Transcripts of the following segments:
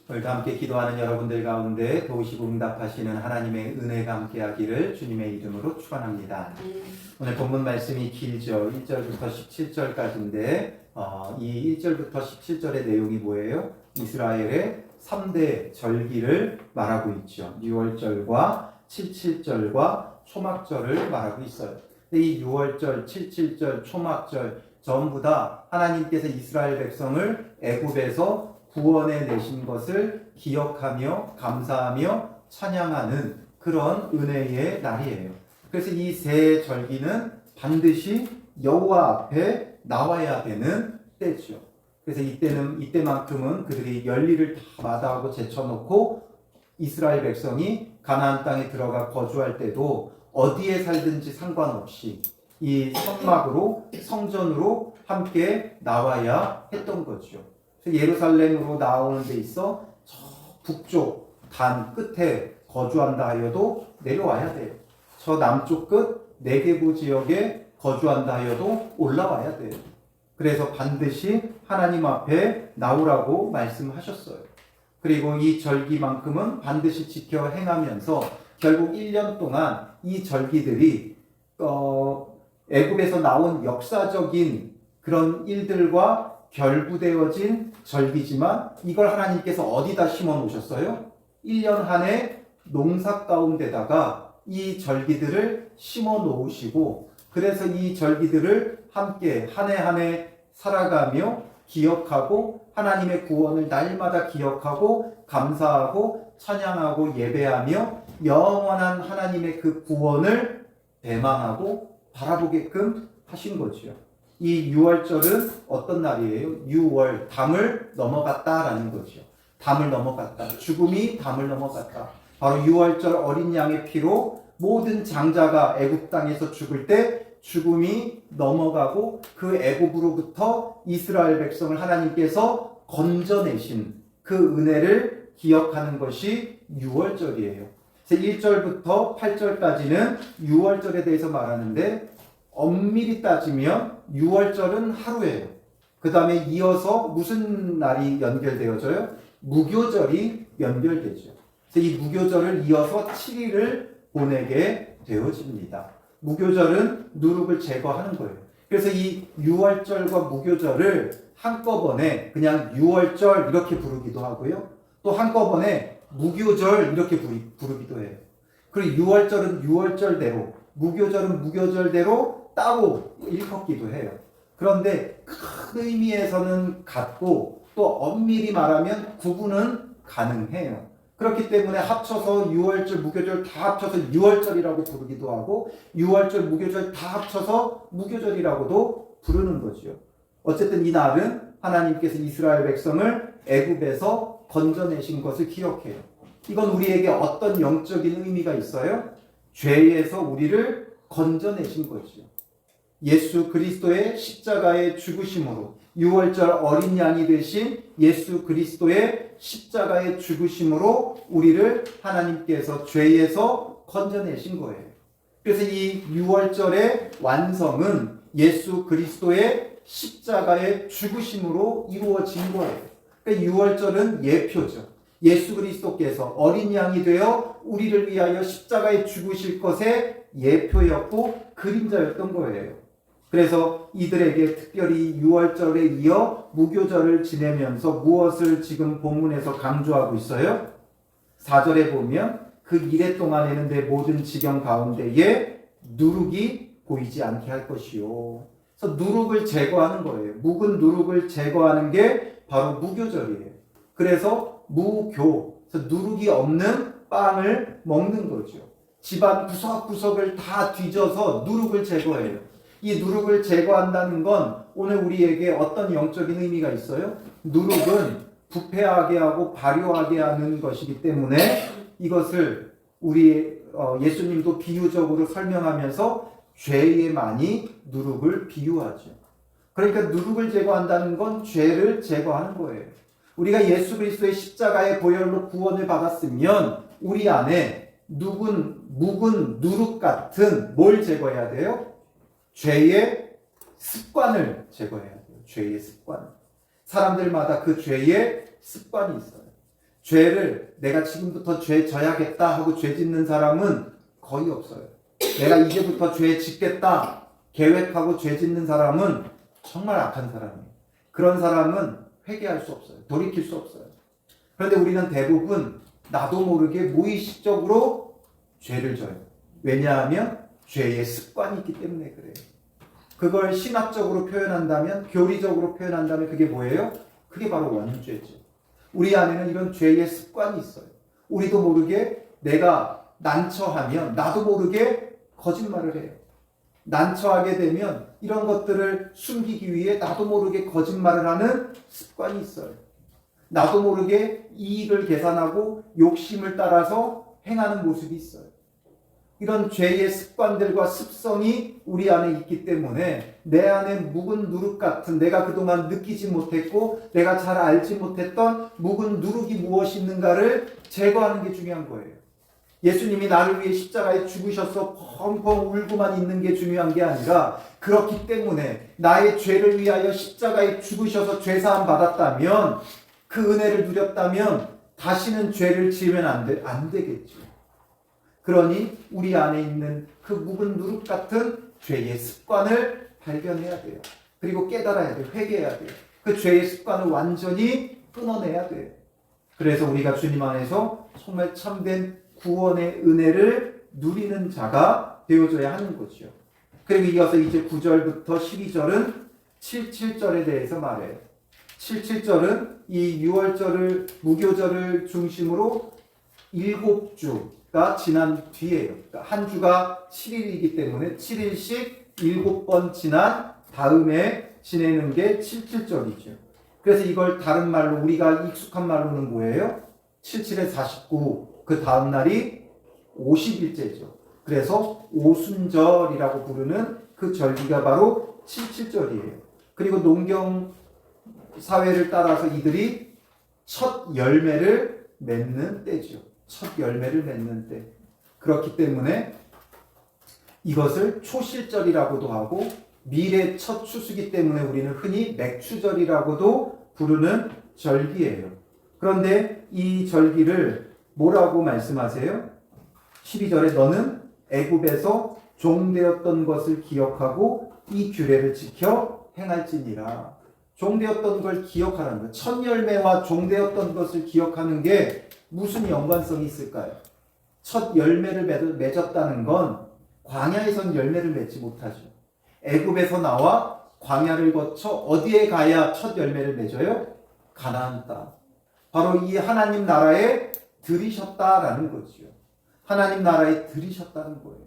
오늘도 함께 기도하는 여러분들 가운데 도우시고 응답하시는 하나님의 은혜가 함께하기를 주님의 이름으로 축원합니다. 오늘 본문 말씀이 길죠. 1절부터 17절까지인데 이 1절부터 17절의 내용이 뭐예요? 이스라엘의 3대 절기를 말하고 있죠. 6월절과 77절과 초막절을 말하고 있어요. 이 6월절, 77절, 초막절 전부 다 하나님께서 이스라엘 백성을 애굽에서 구원해 내신 것을 기억하며 감사하며 찬양하는 그런 은혜의 날이에요. 그래서 이 세 절기는 반드시 여호와 앞에 나와야 되는 때죠. 그래서 이때만큼은 그들이 연리를 다 마다하고 제쳐놓고 이스라엘 백성이 가나안 땅에 들어가 거주할 때도 어디에 살든지 상관없이 이 성막으로 성전으로 함께 나와야 했던 거죠. 예루살렘으로 나오는 데 있어 저 북쪽 단 끝에 거주한다 하여도 내려와야 돼요. 저 남쪽 끝 네게부 지역에 거주한다 하여도 올라와야 돼요. 그래서 반드시 하나님 앞에 나오라고 말씀하셨어요. 그리고 이 절기만큼은 반드시 지켜 행하면서 결국 1년 동안 이 절기들이 애굽에서 나온 역사적인 그런 일들과 결부되어진 절기지만 이걸 하나님께서 어디다 심어 놓으셨어요? 1년 한 해 농사 가운데다가 이 절기들을 심어 놓으시고 그래서 이 절기들을 함께 한 해 한 해 살아가며 기억하고 하나님의 구원을 날마다 기억하고 감사하고 찬양하고 예배하며 영원한 하나님의 그 구원을 대망하고 바라보게끔 하신 거죠. 이 6월절은 어떤 날이에요? 6월, 담을 넘어갔다라는 거죠. 담을 넘어갔다. 죽음이 담을 넘어갔다. 바로 6월절 어린 양의 피로 모든 장자가 애굽 땅에서 죽을 때 죽음이 넘어가고 그 애굽으로부터 이스라엘 백성을 하나님께서 건져내신 그 은혜를 기억하는 것이 6월절이에요. 1절부터 8절까지는 6월절에 대해서 말하는데 엄밀히 따지면 6월절은 하루예요. 그 다음에 이어서 무슨 날이 연결되어져요? 무교절이 연결되죠. 그래서 이 무교절을 이어서 7일을 보내게 되어집니다. 무교절은 누룩을 제거하는 거예요. 그래서 이 6월절과 무교절을 한꺼번에 그냥 6월절 이렇게 부르기도 하고요. 또 한꺼번에 무교절 이렇게 부르기도 해요. 그리고 6월절은 6월절대로, 무교절은 무교절대로 따로 일컫기도 해요. 그런데 큰 의미에서는 같고 또 엄밀히 말하면 구분은 가능해요. 그렇기 때문에 합쳐서 6월절, 무교절 다 합쳐서 6월절이라고 부르기도 하고 6월절, 무교절 다 합쳐서 무교절이라고도 부르는 거죠. 어쨌든 이 날은 하나님께서 이스라엘 백성을 애굽에서 건져내신 것을 기억해요. 이건 우리에게 어떤 영적인 의미가 있어요? 죄에서 우리를 건져내신 거죠. 예수 그리스도의 십자가의 죽으심으로 6월절 어린 양이 되신 예수 그리스도의 십자가의 죽으심으로 우리를 하나님께서 죄에서 건져내신 거예요. 그래서 이 6월절의 완성은 예수 그리스도의 십자가의 죽으심으로 이루어진 거예요. 그러니까 6월절은 예표죠. 예수 그리스도께서 어린 양이 되어 우리를 위하여 십자가에 죽으실 것의 예표였고 그림자였던 거예요. 그래서 이들에게 특별히 6월절에 이어 무교절을 지내면서 무엇을 지금 본문에서 강조하고 있어요? 4절에 보면 그 이래 동안에는 내 모든 지경 가운데에 누룩이 보이지 않게 할 것이요. 그래서 누룩을 제거하는 거예요. 묵은 누룩을 제거하는 게 바로 무교절이에요. 그래서 무교, 그래서 누룩이 없는 빵을 먹는 거죠. 집안 구석구석을 다 뒤져서 누룩을 제거해요. 이 누룩을 제거한다는 건 오늘 우리에게 어떤 영적인 의미가 있어요? 누룩은 부패하게 하고 발효하게 하는 것이기 때문에 이것을 우리 예수님도 비유적으로 설명하면서 죄에 많이 누룩을 비유하죠. 그러니까 누룩을 제거한다는 건 죄를 제거하는 거예요. 우리가 예수 그리스도의 십자가의 보혈로 구원을 받았으면 우리 안에 묵은 누룩 같은 뭘 제거해야 돼요? 죄의 습관을 제거해야 돼요. 죄의 습관. 사람들마다 그 죄의 습관이 있어요. 죄를 내가 지금부터 죄 져야겠다 하고 죄 짓는 사람은 거의 없어요. 내가 이제부터 죄 짓겠다 계획하고 죄 짓는 사람은 정말 악한 사람이에요. 그런 사람은 회개할 수 없어요. 돌이킬 수 없어요. 그런데 우리는 대부분 나도 모르게 무의식적으로 죄를 져요. 왜냐하면 죄의 습관이 있기 때문에 그래요. 그걸 신학적으로 표현한다면, 교리적으로 표현한다면 그게 뭐예요? 그게 바로 원죄죠. 우리 안에는 이런 죄의 습관이 있어요. 우리도 모르게 내가 난처하면 나도 모르게 거짓말을 해요. 난처하게 되면 이런 것들을 숨기기 위해 나도 모르게 거짓말을 하는 습관이 있어요. 나도 모르게 이익을 계산하고 욕심을 따라서 행하는 모습이 있어요. 이런 죄의 습관들과 습성이 우리 안에 있기 때문에 내 안에 묵은 누룩 같은, 내가 그동안 느끼지 못했고 내가 잘 알지 못했던 묵은 누룩이 무엇이 있는가를 제거하는 게 중요한 거예요. 예수님이 나를 위해 십자가에 죽으셔서 펑펑 울고만 있는 게 중요한 게 아니라, 그렇기 때문에 나의 죄를 위하여 십자가에 죽으셔서 죄사함 받았다면, 그 은혜를 누렸다면 다시는 죄를 지으면 안 되겠죠. 그러니 우리 안에 있는 그 묵은 누룩 같은 죄의 습관을 발견해야 돼요. 그리고 깨달아야 돼요. 회개해야 돼요. 그 죄의 습관을 완전히 끊어내야 돼요. 그래서 우리가 주님 안에서 정말 참된 구원의 은혜를 누리는 자가 되어줘야 하는 거죠. 그리고 이어서 이제 9절부터 12절은 77절에 대해서 말해요. 77절은 이 유월절을, 무교절을 중심으로 7주가 지난 뒤에요. 그러니까 한 주가 7일이기 때문에 7일씩 7번 지난 다음에 지내는 게 77절이죠. 그래서 이걸 다른 말로, 우리가 익숙한 말로는 뭐예요? 77에 49, 그 다음 날이 50일째죠. 그래서 오순절이라고 부르는 그 절기가 바로 77절이에요. 그리고 농경 사회를 따라서 이들이 첫 열매를 맺는 때죠. 첫 열매를 맺는 때. 그렇기 때문에 이것을 초실절이라고도 하고, 밀의 첫 추수기 때문에 우리는 흔히 맥추절이라고도 부르는 절기예요. 그런데 이 절기를 뭐라고 말씀하세요? 12절에 너는 애굽에서 종되었던 것을 기억하고 이 규례를 지켜 행할지니라. 종되었던 걸 기억하라는 거예요. 첫 열매와 종되었던 것을 기억하는 게 무슨 연관성이 있을까요? 첫 열매를 맺었다는 건 광야에선 열매를 맺지 못하죠. 애굽에서 나와 광야를 거쳐 어디에 가야 첫 열매를 맺어요? 가나안 땅. 바로 이 하나님 나라에 들이셨다라는 거죠. 하나님 나라에 들이셨다는 거예요.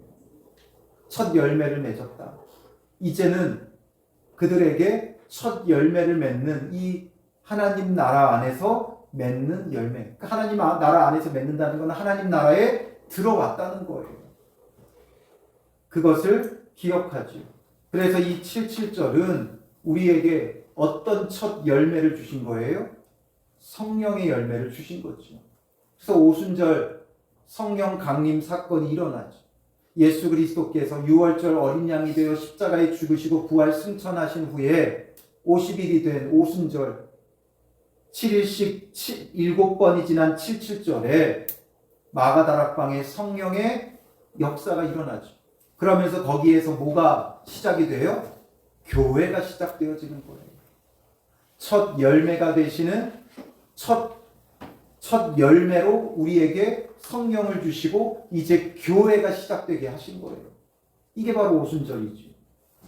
첫 열매를 맺었다. 이제는 그들에게 첫 열매를 맺는 이 하나님 나라 안에서 맺는 열매. 하나님 나라 안에서 맺는다는 건 하나님 나라에 들어왔다는 거예요. 그것을 기억하죠. 그래서 이 77절은 우리에게 어떤 첫 열매를 주신 거예요? 성령의 열매를 주신 거죠. 그래서 오순절 성령 강림 사건이 일어나죠. 예수 그리스도께서 유월절 어린 양이 되어 십자가에 죽으시고 부활 승천하신 후에 50일이 된 오순절 7일씩 7번이 지난 77절에 마가다락방에 성령의 역사가 일어나죠. 그러면서 거기에서 뭐가 시작이 돼요? 교회가 시작되어지는 거예요. 첫 열매가 되시는 첫 열매로 우리에게 성령을 주시고 이제 교회가 시작되게 하신 거예요. 이게 바로 오순절이죠.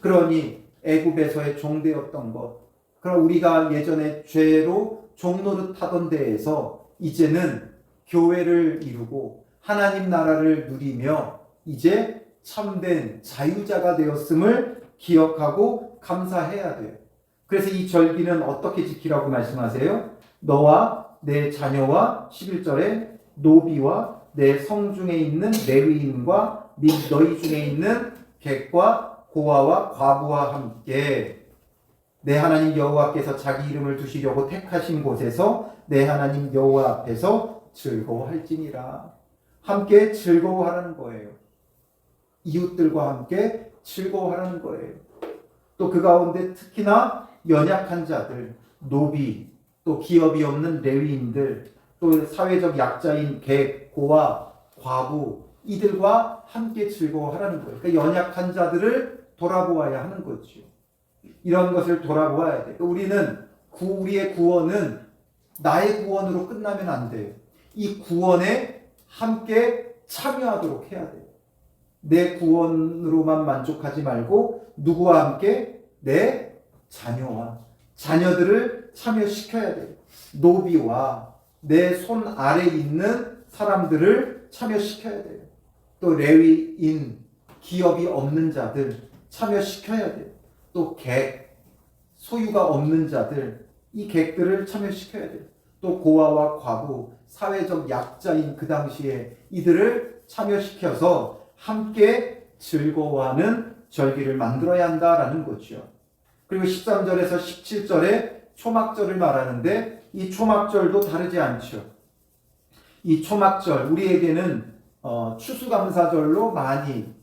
그러니 애굽에서의 종되었던 것, 그럼 우리가 예전에 죄로 종노릇하던 데에서 이제는 교회를 이루고 하나님 나라를 누리며 이제 참된 자유자가 되었음을 기억하고 감사해야 돼요. 그래서 이 절기는 어떻게 지키라고 말씀하세요? 너와 내 자녀와 11절에 노비와 내 성중에 있는 레위인과 및 너희 중에 있는 객과 고아와 과부와 함께 내 하나님 여호와께서 자기 이름을 두시려고 택하신 곳에서 내 하나님 여호와 앞에서 즐거워할지니라. 함께 즐거워하라는 거예요. 이웃들과 함께 즐거워하라는 거예요. 또 그 가운데 특히나 연약한 자들, 노비, 또 기업이 없는 레위인들, 또 사회적 약자인 객, 고아, 과부 이들과 함께 즐거워하라는 거예요. 그러니까 연약한 자들을 돌아보아야 하는 거죠. 이런 것을 돌아보아야 돼요. 우리의 구원은 나의 구원으로 끝나면 안 돼요. 이 구원에 함께 참여하도록 해야 돼요. 내 구원으로만 만족하지 말고 누구와 함께? 내 자녀와 자녀들을 참여시켜야 돼요. 노비와 내 손 아래 있는 사람들을 참여시켜야 돼요. 또 레위인, 기업이 없는 자들 참여시켜야 돼요. 또 객, 소유가 없는 자들, 이 객들을 참여시켜야 돼요. 또 고아와 과부, 사회적 약자인 그 당시에 이들을 참여시켜서 함께 즐거워하는 절기를 만들어야 한다라는 거죠. 그리고 13절에서 17절에 초막절을 말하는데 이 초막절도 다르지 않죠. 이 초막절, 우리에게는 추수감사절로 많이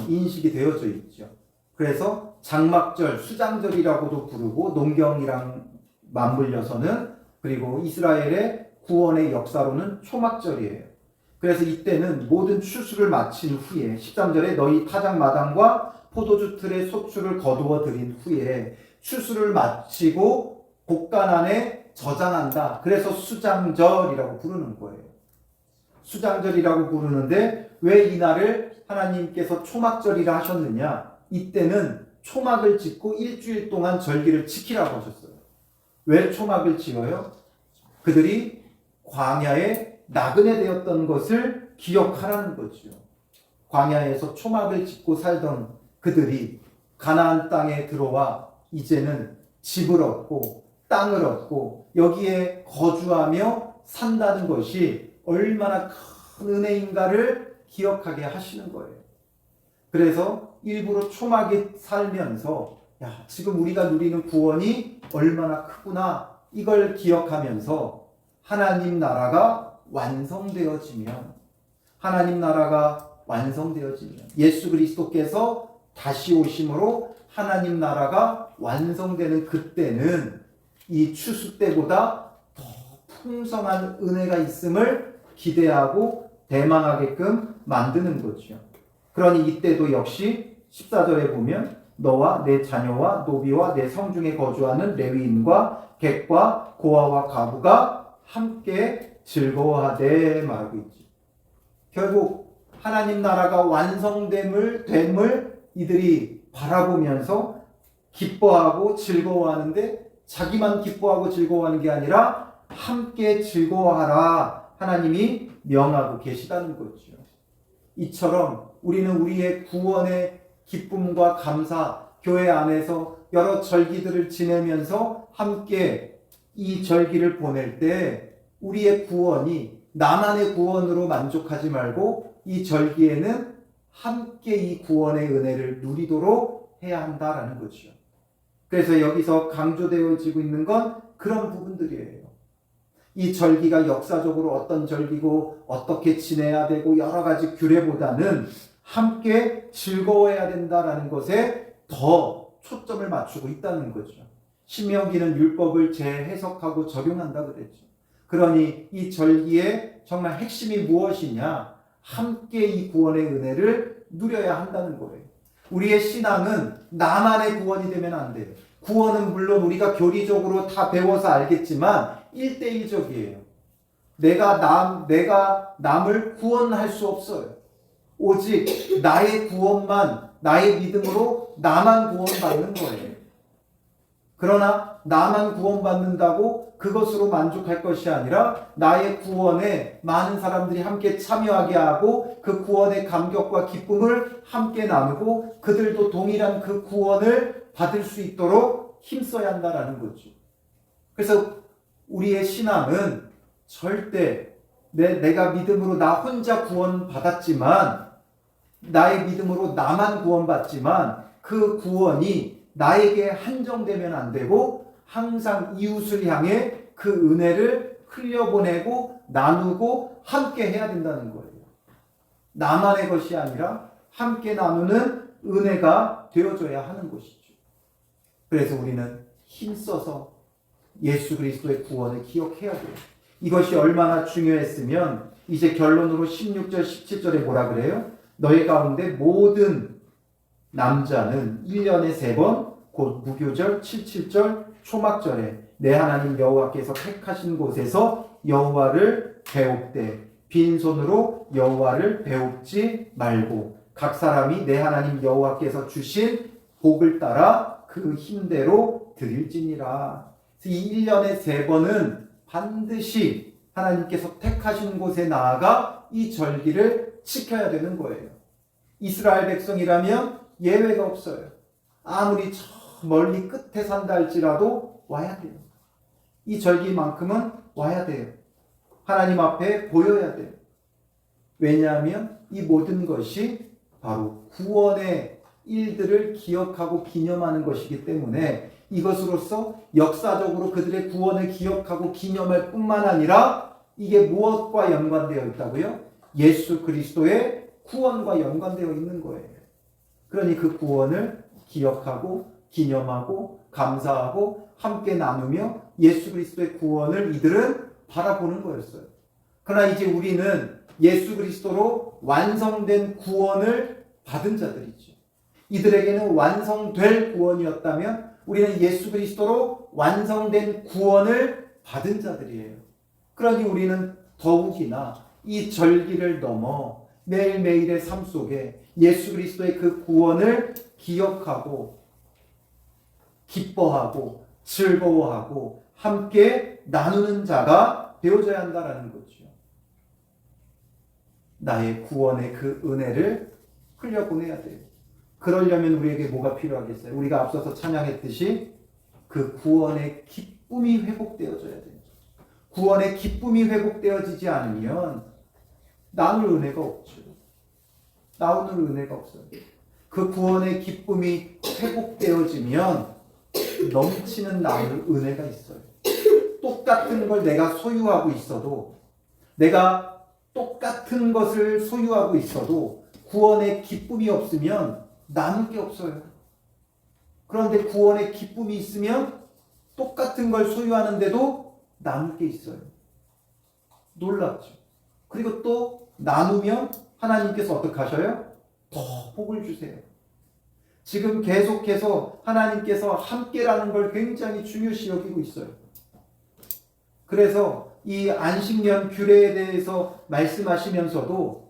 인식이 되어져 있죠. 그래서 장막절, 수장절이라고도 부르고 농경이랑 맞물려서는, 그리고 이스라엘의 구원의 역사로는 초막절이에요. 그래서 이때는 모든 추수를 마친 후에 13절에 너희 타작 마당과 포도주 틀의 소출을 거두어 들인 후에 추수를 마치고 곡간 안에 저장한다. 그래서 수장절이라고 부르는 거예요. 수장절이라고 부르는데 왜 이날을 하나님께서 초막절이라 하셨느냐? 이때는 초막을 짓고 일주일 동안 절기를 지키라고 하셨어요. 왜 초막을 지어요? 그들이 광야에 나그네 되었던 것을 기억하라는 거죠. 광야에서 초막을 짓고 살던 그들이 가나안 땅에 들어와 이제는 집을 얻고 땅을 얻고 여기에 거주하며 산다는 것이 얼마나 큰 은혜인가를 기억하게 하시는 거예요. 그래서 일부러 초막에 살면서 지금 우리가 누리는 구원이 얼마나 크구나, 이걸 기억하면서 하나님 나라가 완성되어지면 예수 그리스도께서 다시 오심으로 하나님 나라가 완성되는 그때는 이 추수 때보다 더 풍성한 은혜가 있음을 기대하고 대망하게끔 만드는 거죠. 그러니 이때도 역시 14절에 보면 너와 내 자녀와 노비와 내 성중에 거주하는 레위인과 객과 고아와 과부가 함께 즐거워하되 말하고 있지. 결국 하나님 나라가 완성됨을 이들이 바라보면서 기뻐하고 즐거워하는데 자기만 기뻐하고 즐거워하는 게 아니라 함께 즐거워하라 하나님이 명하고 계시다는 거죠. 이처럼 우리는 우리의 구원의 기쁨과 감사, 교회 안에서 여러 절기들을 지내면서 함께 이 절기를 보낼 때 우리의 구원이 나만의 구원으로 만족하지 말고 이 절기에는 함께 이 구원의 은혜를 누리도록 해야 한다라는 거죠. 그래서 여기서 강조되어지고 있는 건 그런 부분들이에요. 이 절기가 역사적으로 어떤 절기고 어떻게 지내야 되고 여러 가지 규례보다는 함께 즐거워해야 된다라는 것에 더 초점을 맞추고 있다는 거죠. 신명기는 율법을 재해석하고 적용한다 그랬죠. 그러니 이 절기의 정말 핵심이 무엇이냐? 함께 이 구원의 은혜를 누려야 한다는 거예요. 우리의 신앙은 나만의 구원이 되면 안 돼요. 구원은 물론 우리가 교리적으로 다 배워서 알겠지만 1대1적이에요. 내가 남을 구원할 수 없어요. 오직 나의 구원만, 나의 믿음으로 나만 구원받는 거예요. 그러나 나만 구원받는다고 그것으로 만족할 것이 아니라 나의 구원에 많은 사람들이 함께 참여하게 하고 그 구원의 감격과 기쁨을 함께 나누고 그들도 동일한 그 구원을 받을 수 있도록 힘써야 한다라는 거죠. 그래서 우리의 신앙은 절대 내가 믿음으로 나 혼자 구원받았지만, 나의 믿음으로 나만 구원받지만 그 구원이 나에게 한정되면 안 되고 항상 이웃을 향해 그 은혜를 흘려보내고 나누고 함께 해야 된다는 거예요. 나만의 것이 아니라 함께 나누는 은혜가 되어줘야 하는 것이죠. 그래서 우리는 힘써서 예수 그리스도의 구원을 기억해야 돼요. 이것이 얼마나 중요했으면 이제 결론으로 16절 17절에 뭐라 그래요? 너희 가운데 모든 남자는 1년에 3번 곧 무교절 77절 초막절에 내 하나님 여호와께서 택하신 곳에서 여호와를 배웁되 빈손으로 여호와를 배웁지 말고 각 사람이 내 하나님 여호와께서 주신 복을 따라 그 힘대로 드릴지니라. 이 1년에 3번은 반드시 하나님께서 택하신 곳에 나아가 이 절기를 지켜야 되는 거예요. 이스라엘 백성이라면 예외가 없어요. 아무리 저 멀리 끝에 산다 할지라도 와야 돼요. 이 절기만큼은 와야 돼요. 하나님 앞에 보여야 돼요. 왜냐하면 이 모든 것이 바로 구원의 일들을 기억하고 기념하는 것이기 때문에 이것으로서 역사적으로 그들의 구원을 기억하고 기념할 뿐만 아니라 이게 무엇과 연관되어 있다고요? 예수 그리스도의 구원과 연관되어 있는 거예요. 그러니 그 구원을 기억하고 기념하고 감사하고 함께 나누며 예수 그리스도의 구원을 이들은 바라보는 거였어요. 그러나 이제 우리는 예수 그리스도로 완성된 구원을 받은 자들이죠. 이들에게는 완성될 구원이었다면 우리는 예수 그리스도로 완성된 구원을 받은 자들이에요. 그러니 우리는 더욱이나 이 절기를 넘어 매일매일의 삶 속에 예수 그리스도의 그 구원을 기억하고 기뻐하고 즐거워하고 함께 나누는 자가 되어져야 한다는 거죠. 나의 구원의 그 은혜를 흘려보내야 돼요. 그러려면 우리에게 뭐가 필요하겠어요? 우리가 앞서서 찬양했듯이 그 구원의 기쁨이 회복되어져야 돼요. 구원의 기쁨이 회복되어지지 않으면 나눌 은혜가 없죠. 나오는 은혜가 없어요. 그 구원의 기쁨이 회복되어지면 넘치는 나눌 은혜가 있어요. 똑같은 걸 내가 소유하고 있어도 내가 똑같은 것을 소유하고 있어도 구원의 기쁨이 없으면 나눌 게 없어요. 그런데 구원의 기쁨이 있으면 똑같은 걸 소유하는데도 나눌 게 있어요. 놀랍죠. 그리고 또 나누면 하나님께서 어떻게 하셔요? 더 복을 주세요. 지금 계속해서 하나님께서 함께라는 걸 굉장히 중요시 여기고 있어요. 그래서 이 안식년 규례에 대해서 말씀하시면서도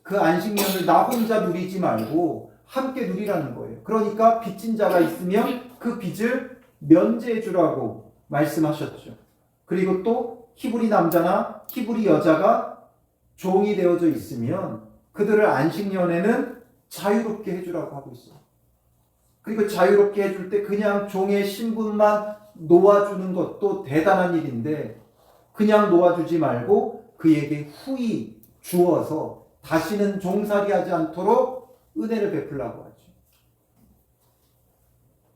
그 안식년을 나 혼자 누리지 말고 함께 누리라는 거예요. 그러니까 빚진 자가 있으면 그 빚을 면제해 주라고 말씀하셨죠. 그리고 또 히브리 남자나 히브리 여자가 종이 되어져 있으면 그들을 안식년에는 자유롭게 해주라고 하고 있어요. 그리고 자유롭게 해줄 때 그냥 종의 신분만 놓아주는 것도 대단한 일인데 그냥 놓아주지 말고 그에게 후히 주어서 다시는 종살이하지 않도록 은혜를 베풀라고 하죠.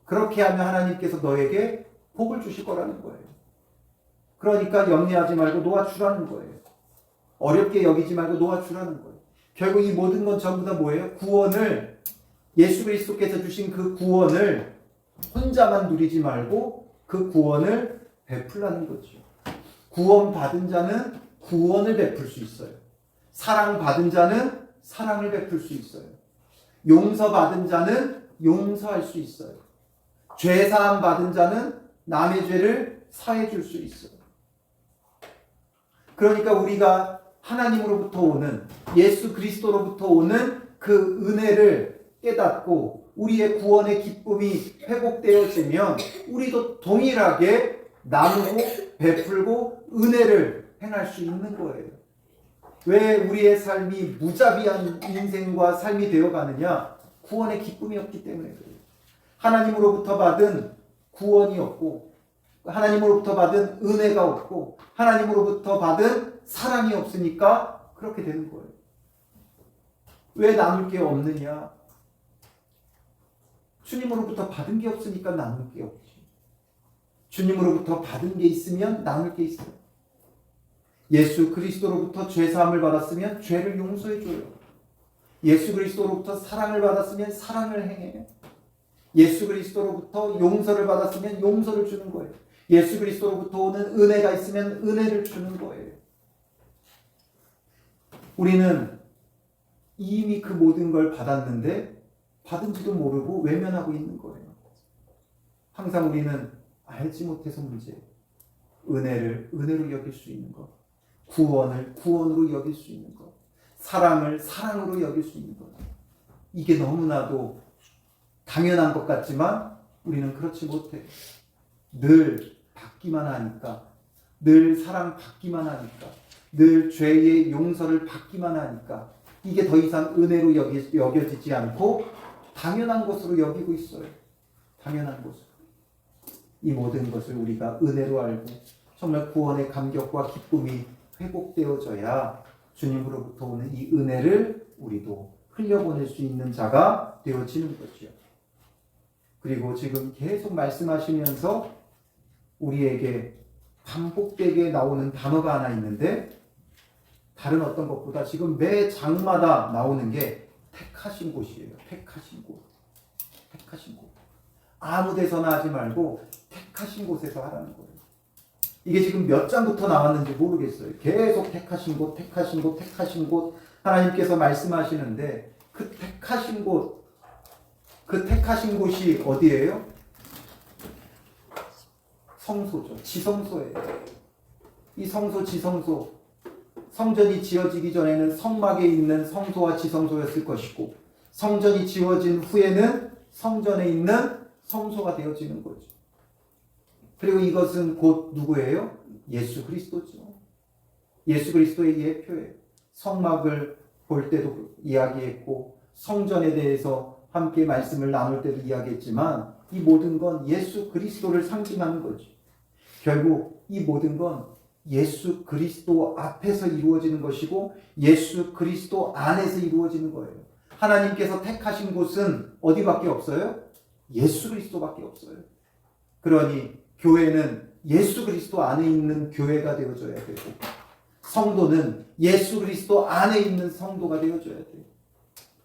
그렇게 하면 하나님께서 너에게 복을 주실 거라는 거예요. 그러니까 염려하지 말고 놓아주라는 거예요. 어렵게 여기지 말고 놓아주라는 거예요. 결국 이 모든 건 전부 다 뭐예요? 구원을 예수 그리스도께서 주신 그 구원을 혼자만 누리지 말고 그 구원을 베풀라는 거죠. 구원 받은 자는 구원을 베풀 수 있어요. 사랑 받은 자는 사랑을 베풀 수 있어요. 용서 받은 자는 용서할 수 있어요. 죄 사함 받은 자는 남의 죄를 사해 줄 수 있어요. 그러니까 우리가 하나님으로부터 오는 예수 그리스도로부터 오는 그 은혜를 깨닫고 우리의 구원의 기쁨이 회복되어지면 우리도 동일하게 나누고 베풀고 은혜를 행할 수 있는 거예요. 왜 우리의 삶이 무자비한 인생과 삶이 되어가느냐? 구원의 기쁨이 없기 때문에 그래요. 하나님으로부터 받은 구원이 없고 하나님으로부터 받은 은혜가 없고 하나님으로부터 받은 사랑이 없으니까 그렇게 되는 거예요. 왜 나눌 게 없느냐? 주님으로부터 받은 게 없으니까 나눌 게 없지. 주님으로부터 받은 게 있으면 나눌 게 있어요. 예수 그리스도로부터 죄사함을 받았으면 죄를 용서해 줘요. 예수 그리스도로부터 사랑을 받았으면 사랑을 행해요. 예수 그리스도로부터 용서를 받았으면 용서를 주는 거예요. 예수 그리스도로부터 오는 은혜가 있으면 은혜를 주는 거예요. 우리는 이미 그 모든 걸 받았는데 받은지도 모르고 외면하고 있는 거예요. 항상 우리는 알지 못해서 문제예요. 은혜를 은혜로 여길 수 있는 것, 구원을 구원으로 여길 수 있는 것, 사랑을 사랑으로 여길 수 있는 것. 이게 너무나도 당연한 것 같지만 우리는 그렇지 못해요. 늘 받기만 하니까, 늘 사랑받기만 하니까, 늘 죄의 용서를 받기만 하니까 이게 더 이상 은혜로 여겨지지 않고 당연한 것으로 여기고 있어요. 당연한 것으로. 이 모든 것을 우리가 은혜로 알고 정말 구원의 감격과 기쁨이 회복되어져야 주님으로부터 오는 이 은혜를 우리도 흘려보낼 수 있는 자가 되어지는 거죠. 그리고 지금 계속 말씀하시면서 우리에게 반복되게 나오는 단어가 하나 있는데 다른 어떤 것보다 지금 매 장마다 나오는 게 택하신 곳이에요. 택하신 곳. 택하신 곳. 아무 데서나 하지 말고 택하신 곳에서 하라는 거예요. 이게 지금 몇 장부터 나왔는지 모르겠어요. 계속 택하신 곳, 택하신 곳, 택하신 곳 하나님께서 말씀하시는데 그 택하신 곳, 그 택하신 곳이 어디예요? 성소죠. 지성소예요. 이 성소, 지성소, 성전이 지어지기 전에는 성막에 있는 성소와 지성소였을 것이고 성전이 지어진 후에는 성전에 있는 성소가 되어지는 거죠. 그리고 이것은 곧 누구예요? 예수 그리스도죠. 예수 그리스도의 예표예요. 성막을 볼 때도 이야기했고 성전에 대해서 함께 말씀을 나눌 때도 이야기했지만 이 모든 건 예수 그리스도를 상징하는 거죠. 결국 이 모든 건 예수 그리스도 앞에서 이루어지는 것이고 예수 그리스도 안에서 이루어지는 거예요. 하나님께서 택하신 곳은 어디밖에 없어요? 예수 그리스도밖에 없어요. 그러니 교회는 예수 그리스도 안에 있는 교회가 되어줘야 되고 성도는 예수 그리스도 안에 있는 성도가 되어줘야 돼요.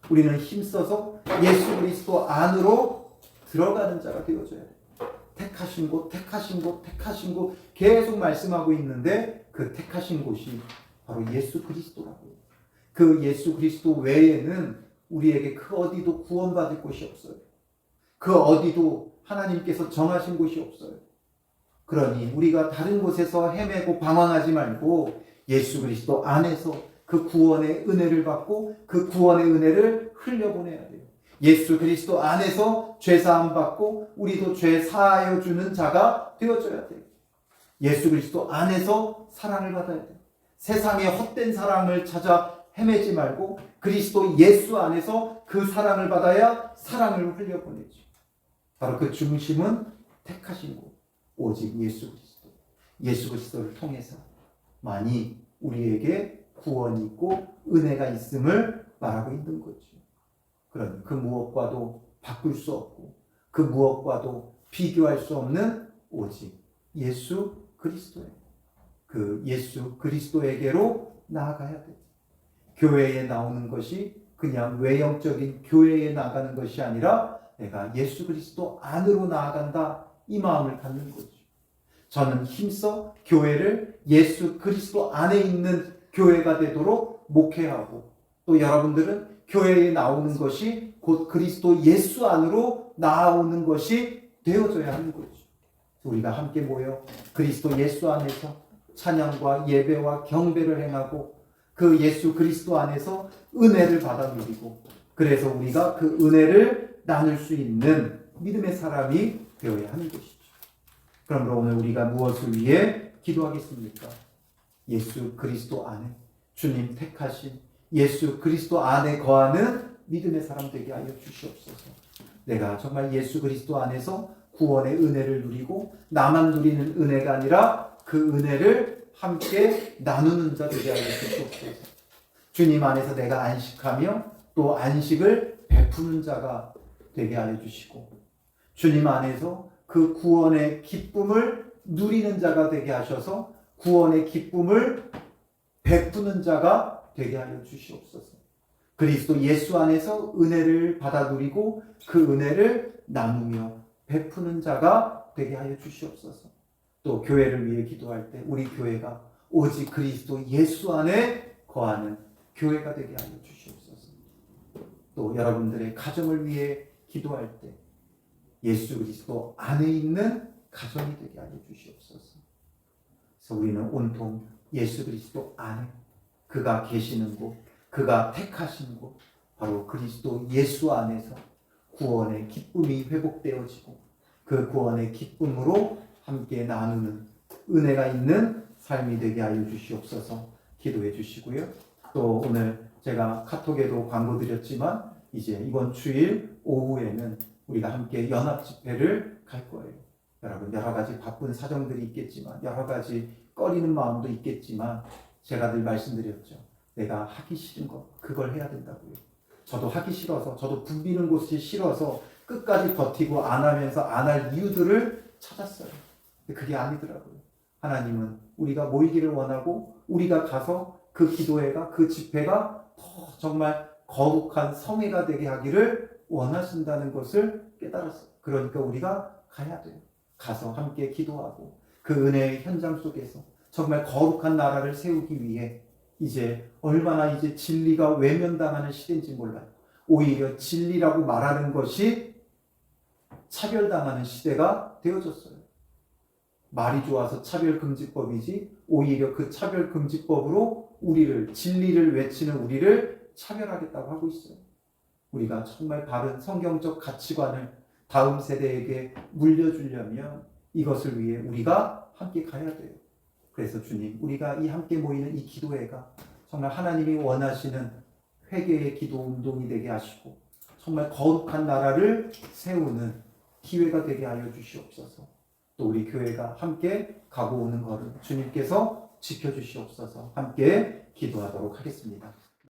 우리는 힘써서 예수 그리스도 안으로 들어가는 자가 되어줘야 돼요. 택하신 곳, 택하신 곳, 택하신 곳 계속 말씀하고 있는데 그 택하신 곳이 바로 예수 그리스도라고요. 그 예수 그리스도 외에는 우리에게 그 어디도 구원받을 곳이 없어요. 그 어디도 하나님께서 정하신 곳이 없어요. 그러니 우리가 다른 곳에서 헤매고 방황하지 말고 예수 그리스도 안에서 그 구원의 은혜를 받고 그 구원의 은혜를 흘려보내야 돼요. 예수 그리스도 안에서 죄사함 받고 우리도 죄 사하여 주는 자가 되어줘야 돼요. 예수 그리스도 안에서 사랑을 받아야 돼요. 세상의 헛된 사랑을 찾아 헤매지 말고 그리스도 예수 안에서 그 사랑을 받아야 사랑을 흘려보내죠. 바로 그 중심은 택하신 곳, 오직 예수 그리스도. 예수 그리스도를 통해서 많이 우리에게 구원이 있고 은혜가 있음을 말하고 있는 거죠. 그런 그 무엇과도 바꿀 수 없고 그 무엇과도 비교할 수 없는 오직 예수 그리스도예요. 그 예수 그리스도에게로 나아가야 돼요. 교회에 나오는 것이 그냥 외형적인 교회에 나가는 것이 아니라 내가 예수 그리스도 안으로 나아간다 이 마음을 갖는 거죠. 저는 힘써 교회를 예수 그리스도 안에 있는 교회가 되도록 목회하고 또 여러분들은 교회에 나오는 것이 곧 그리스도 예수 안으로 나아오는 것이 되어져야 하는 거죠. 우리가 함께 모여 그리스도 예수 안에서 찬양과 예배와 경배를 행하고 그 예수 그리스도 안에서 은혜를 받아 누리고 그래서 우리가 그 은혜를 나눌 수 있는 믿음의 사람이 되어야 하는 것이죠. 그러므로 오늘 우리가 무엇을 위해 기도하겠습니까? 예수 그리스도 안에 주님 택하신 예수 그리스도 안에 거하는 믿음의 사람 되게 하여 주시옵소서. 내가 정말 예수 그리스도 안에서 구원의 은혜를 누리고 나만 누리는 은혜가 아니라 그 은혜를 함께 나누는 자 되게 하여 주시옵소서. 주님 안에서 내가 안식하며 또 안식을 베푸는 자가 되게 하여 주시고 주님 안에서 그 구원의 기쁨을 누리는 자가 되게 하셔서 구원의 기쁨을 베푸는 자가 되게 하여 주시옵소서. 그리스도 예수 안에서 은혜를 받아 누리고 그 은혜를 나누며 베푸는 자가 되게 하여 주시옵소서. 또 교회를 위해 기도할 때 우리 교회가 오직 그리스도 예수 안에 거하는 교회가 되게 하여 주시옵소서. 또 여러분들의 가정을 위해 기도할 때 예수 그리스도 안에 있는 가정이 되게 하여 주시옵소서. 그래서 우리는 온통 예수 그리스도 안에 그가 계시는 곳, 그가 택하신 곳, 바로 그리스도 예수 안에서 구원의 기쁨이 회복되어지고 그 구원의 기쁨으로 함께 나누는 은혜가 있는 삶이 되게 하여 주시옵소서. 기도해 주시고요. 또 오늘 제가 카톡에도 광고 드렸지만 이제 이번 주일 오후에는 우리가 함께 연합 집회를 갈 거예요. 여러분 여러 가지 바쁜 사정들이 있겠지만 여러 가지 꺼리는 마음도 있겠지만 제가 늘 말씀드렸죠. 내가 하기 싫은 것 그걸 해야 된다고요. 저도 하기 싫어서 저도 붐비는 곳이 싫어서 끝까지 버티고 안 하면서 안 할 이유들을 찾았어요. 근데 그게 아니더라고요. 하나님은 우리가 모이기를 원하고 우리가 가서 그 기도회가 그 집회가 더 정말 거룩한 성회가 되게 하기를 원하신다는 것을 깨달았어요. 그러니까 우리가 가야 돼요. 가서 함께 기도하고 그 은혜의 현장 속에서 정말 거룩한 나라를 세우기 위해 이제 얼마나 이제 진리가 외면당하는 시대인지 몰라요. 오히려 진리라고 말하는 것이 차별당하는 시대가 되어졌어요. 말이 좋아서 차별금지법이지 오히려 그 차별금지법으로 우리를 진리를 외치는 우리를 차별하겠다고 하고 있어요. 우리가 정말 바른 성경적 가치관을 다음 세대에게 물려주려면 이것을 위해 우리가 함께 가야 돼요. 그래서 주님, 우리가 이 함께 모이는 이 기도회가 정말 하나님이 원하시는 회개의 기도 운동이 되게 하시고 정말 거룩한 나라를 세우는 기회가 되게 하여 주시옵소서. 또 우리 교회가 함께 가고 오는 것을 주님께서 지켜주시옵소서. 함께 기도하도록 하겠습니다.